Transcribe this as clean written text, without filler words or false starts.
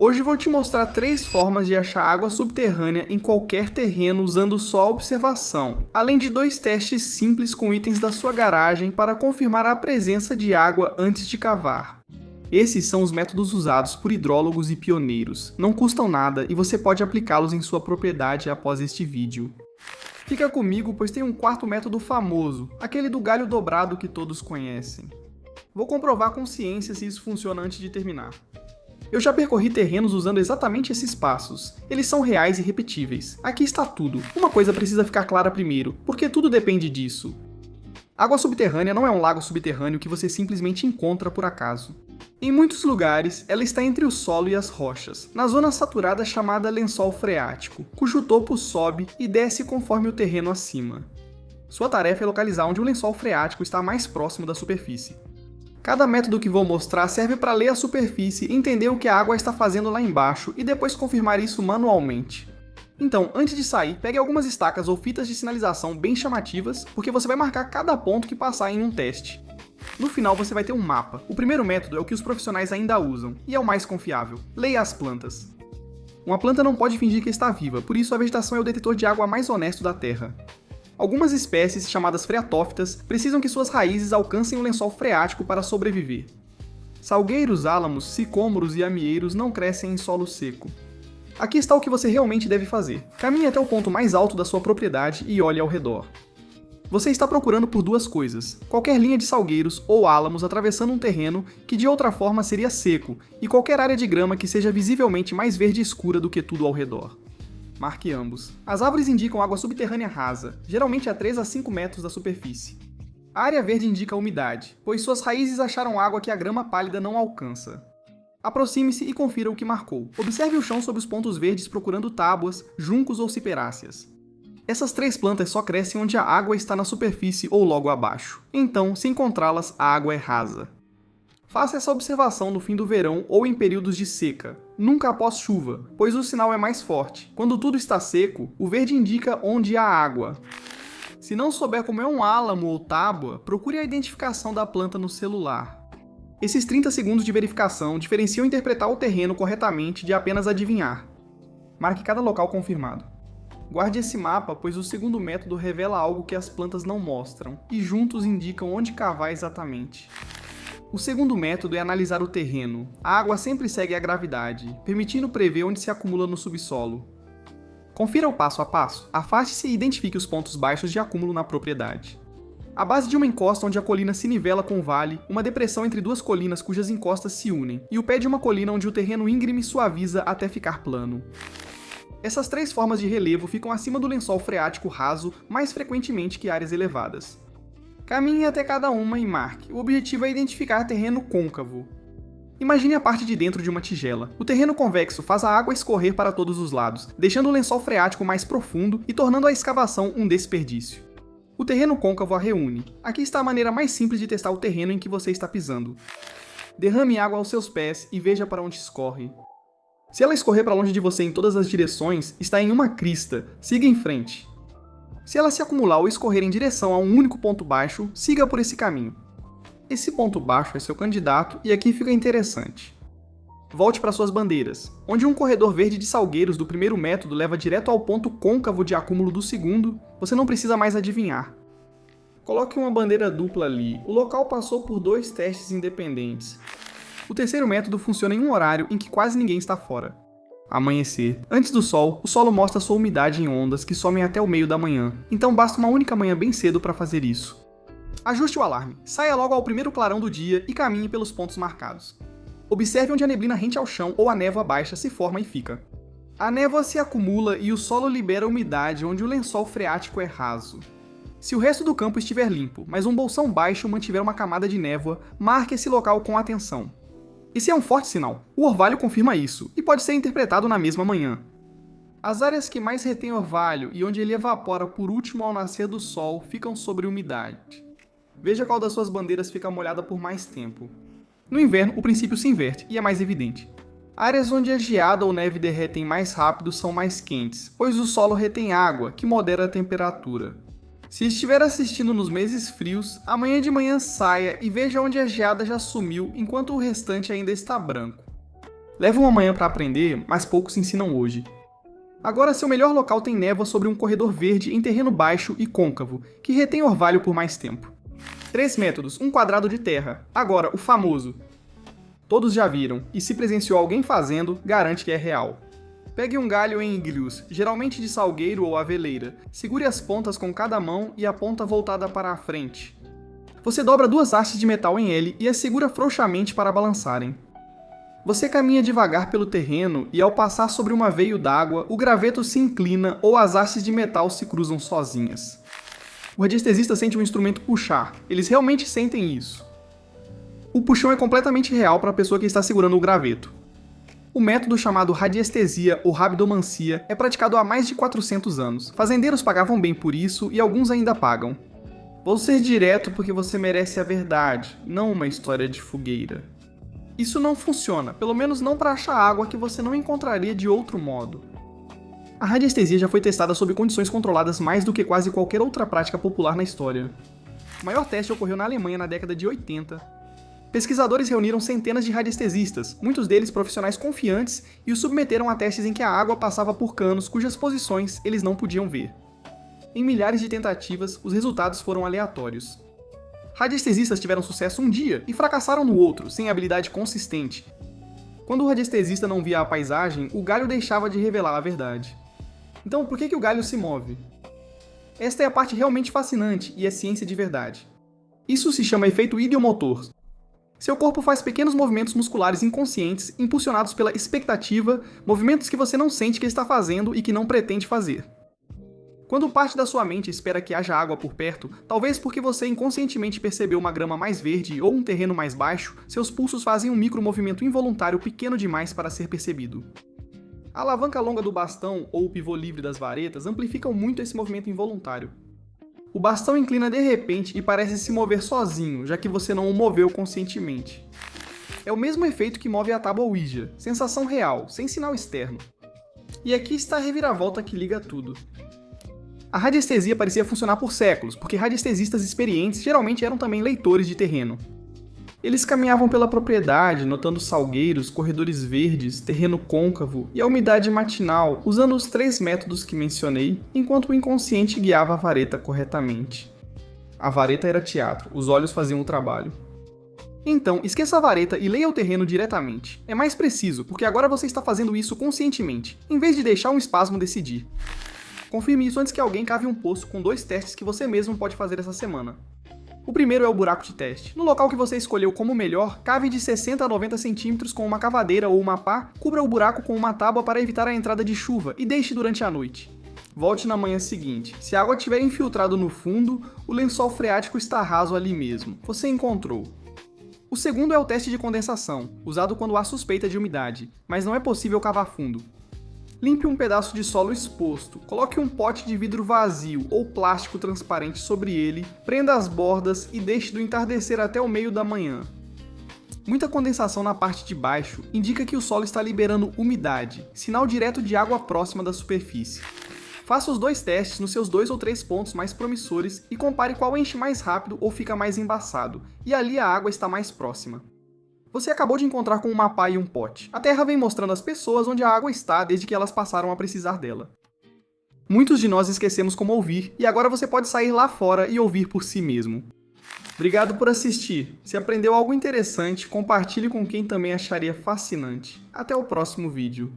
Hoje vou te mostrar 3 formas de achar água subterrânea em qualquer terreno usando só a observação, além de 2 testes simples com itens da sua garagem para confirmar a presença de água antes de cavar. Esses são os métodos usados por hidrólogos e pioneiros, não custam nada e você pode aplicá-los em sua propriedade após este vídeo. Fica comigo, pois tem um quarto método famoso, aquele do galho dobrado que todos conhecem. Vou comprovar com ciência se isso funciona antes de terminar. Eu já percorri terrenos usando exatamente esses passos. Eles são reais e repetíveis. Aqui está tudo. Uma coisa precisa ficar clara primeiro, porque tudo depende disso. Água subterrânea não é um lago subterrâneo que você simplesmente encontra por acaso. Em muitos lugares, ela está entre o solo e as rochas, na zona saturada chamada lençol freático, cujo topo sobe e desce conforme o terreno acima. Sua tarefa é localizar onde o lençol freático está mais próximo da superfície. Cada método que vou mostrar serve para ler a superfície e entender o que a água está fazendo lá embaixo e depois confirmar isso manualmente. Então, antes de sair, pegue algumas estacas ou fitas de sinalização bem chamativas, porque você vai marcar cada ponto que passar em um teste. No final você vai ter um mapa. O primeiro método é o que os profissionais ainda usam, e é o mais confiável. Leia as plantas. Uma planta não pode fingir que está viva, por isso a vegetação é o detetor de água mais honesto da Terra. Algumas espécies, chamadas freatófitas, precisam que suas raízes alcancem o lençol freático para sobreviver. Salgueiros, álamos, sicômoros e amieiros não crescem em solo seco. Aqui está o que você realmente deve fazer. Caminhe até o ponto mais alto da sua propriedade e olhe ao redor. Você está procurando por 2 coisas: qualquer linha de salgueiros ou álamos atravessando um terreno que de outra forma seria seco, e qualquer área de grama que seja visivelmente mais verde escura do que tudo ao redor. Marque ambos. As árvores indicam água subterrânea rasa, geralmente a 3 a 5 metros da superfície. A área verde indica a umidade, pois suas raízes acharam água que a grama pálida não alcança. Aproxime-se e confira o que marcou. Observe o chão sob os pontos verdes procurando tábuas, juncos ou ciperáceas. Essas 3 plantas só crescem onde a água está na superfície ou logo abaixo. Então, se encontrá-las, a água é rasa. Faça essa observação no fim do verão ou em períodos de seca, nunca após chuva, pois o sinal é mais forte. Quando tudo está seco, o verde indica onde há água. Se não souber como é um álamo ou tábua, procure a identificação da planta no celular. Esses 30 segundos de verificação diferenciam interpretar o terreno corretamente de apenas adivinhar. Marque cada local confirmado. Guarde esse mapa, pois o segundo método revela algo que as plantas não mostram, e juntos indicam onde cavar exatamente. O segundo método é analisar o terreno. A água sempre segue a gravidade, permitindo prever onde se acumula no subsolo. Confira o passo a passo. Afaste-se e identifique os pontos baixos de acúmulo na propriedade. A base de uma encosta onde a colina se nivela com o vale, uma depressão entre 2 colinas cujas encostas se unem, e o pé de uma colina onde o terreno íngreme suaviza até ficar plano. Essas 3 formas de relevo ficam acima do lençol freático raso mais frequentemente que áreas elevadas. Caminhe até cada uma e marque. O objetivo é identificar terreno côncavo. Imagine a parte de dentro de uma tigela. O terreno convexo faz a água escorrer para todos os lados, deixando o lençol freático mais profundo e tornando a escavação um desperdício. O terreno côncavo a reúne. Aqui está a maneira mais simples de testar o terreno em que você está pisando. Derrame água aos seus pés e veja para onde escorre. Se ela escorrer para longe de você em todas as direções, está em uma crista. Siga em frente. Se ela se acumular ou escorrer em direção a um único ponto baixo, siga por esse caminho. Esse ponto baixo é seu candidato e aqui fica interessante. Volte para suas bandeiras. Onde um corredor verde de salgueiros do primeiro método leva direto ao ponto côncavo de acúmulo do segundo, você não precisa mais adivinhar. Coloque uma bandeira dupla ali. O local passou por 2 testes independentes. O terceiro método funciona em um horário em que quase ninguém está fora. Amanhecer. Antes do sol, o solo mostra sua umidade em ondas que somem até o meio da manhã, então basta uma única manhã bem cedo para fazer isso. Ajuste o alarme, saia logo ao primeiro clarão do dia e caminhe pelos pontos marcados. Observe onde a neblina rente ao chão ou a névoa baixa se forma e fica. A névoa se acumula e o solo libera umidade onde o lençol freático é raso. Se o resto do campo estiver limpo, mas um bolsão baixo mantiver uma camada de névoa, marque esse local com atenção. Esse é um forte sinal. O orvalho confirma isso, e pode ser interpretado na mesma manhã. As áreas que mais retêm orvalho e onde ele evapora por último ao nascer do sol ficam sobre umidade. Veja qual das suas bandeiras fica molhada por mais tempo. No inverno, o princípio se inverte e é mais evidente. Áreas onde a geada ou neve derretem mais rápido são mais quentes, pois o solo retém água, que modera a temperatura. Se estiver assistindo nos meses frios, amanhã de manhã saia e veja onde a geada já sumiu enquanto o restante ainda está branco. Levam uma manhã para aprender, mas poucos ensinam hoje. Agora, seu melhor local tem névoa sobre um corredor verde em terreno baixo e côncavo, que retém orvalho por mais tempo. 3 métodos, um quadrado de terra. Agora, o famoso. Todos já viram, e se presenciou alguém fazendo, garante que é real. Pegue um galho em iglus, geralmente de salgueiro ou aveleira. Segure as pontas com cada mão e a ponta voltada para a frente. Você dobra 2 hastes de metal em L e as segura frouxamente para balançarem. Você caminha devagar pelo terreno e, ao passar sobre uma veio d'água, o graveto se inclina ou as hastes de metal se cruzam sozinhas. O radiestesista sente o instrumento puxar. Eles realmente sentem isso. O puxão é completamente real para a pessoa que está segurando o graveto. O método chamado radiestesia ou rabidomancia é praticado há mais de 400 anos. Fazendeiros pagavam bem por isso e alguns ainda pagam. Vou ser direto porque você merece a verdade, não uma história de fogueira. Isso não funciona, pelo menos não para achar água que você não encontraria de outro modo. A radiestesia já foi testada sob condições controladas mais do que quase qualquer outra prática popular na história. O maior teste ocorreu na Alemanha na década de 80. Pesquisadores reuniram centenas de radiestesistas, muitos deles profissionais confiantes, e os submeteram a testes em que a água passava por canos cujas posições eles não podiam ver. Em milhares de tentativas, os resultados foram aleatórios. Radiestesistas tiveram sucesso um dia e fracassaram no outro, sem habilidade consistente. Quando o radiestesista não via a paisagem, o galho deixava de revelar a verdade. Então, por que o galho se move? Esta é a parte realmente fascinante e é ciência de verdade. Isso se chama efeito idiomotor. Seu corpo faz pequenos movimentos musculares inconscientes, impulsionados pela expectativa, movimentos que você não sente que está fazendo e que não pretende fazer. Quando parte da sua mente espera que haja água por perto, talvez porque você inconscientemente percebeu uma grama mais verde ou um terreno mais baixo, seus pulsos fazem um micromovimento involuntário pequeno demais para ser percebido. A alavanca longa do bastão ou o pivô livre das varetas amplificam muito esse movimento involuntário. O bastão inclina de repente e parece se mover sozinho, já que você não o moveu conscientemente. É o mesmo efeito que move a tábua Ouija, sensação real, sem sinal externo. E aqui está a reviravolta que liga tudo. A radiestesia parecia funcionar por séculos, porque radiestesistas experientes geralmente eram também leitores de terreno. Eles caminhavam pela propriedade, notando salgueiros, corredores verdes, terreno côncavo e a umidade matinal, usando os 3 métodos que mencionei, enquanto o inconsciente guiava a vareta corretamente. A vareta era teatro, os olhos faziam o trabalho. Então, esqueça a vareta e leia o terreno diretamente. É mais preciso, porque agora você está fazendo isso conscientemente, em vez de deixar um espasmo decidir. Confirme isso antes que alguém cave um poço com 2 testes que você mesmo pode fazer essa semana. O primeiro é o buraco de teste. No local que você escolheu como melhor, cave de 60 a 90 centímetros com uma cavadeira ou uma pá, cubra o buraco com uma tábua para evitar a entrada de chuva e deixe durante a noite. Volte na manhã seguinte. Se a água tiver infiltrado no fundo, o lençol freático está raso ali mesmo. Você encontrou. O segundo é o teste de condensação, usado quando há suspeita de umidade, mas não é possível cavar fundo. Limpe um pedaço de solo exposto, coloque um pote de vidro vazio ou plástico transparente sobre ele, prenda as bordas e deixe do entardecer até o meio da manhã. Muita condensação na parte de baixo indica que o solo está liberando umidade, sinal direto de água próxima da superfície. Faça os 2 testes nos seus 2 ou 3 pontos mais promissores e compare qual enche mais rápido ou fica mais embaçado, e ali a água está mais próxima. Você acabou de encontrar com uma pá e um pote. A Terra vem mostrando às pessoas onde a água está desde que elas passaram a precisar dela. Muitos de nós esquecemos como ouvir, e agora você pode sair lá fora e ouvir por si mesmo. Obrigado por assistir. Se aprendeu algo interessante, compartilhe com quem também acharia fascinante. Até o próximo vídeo.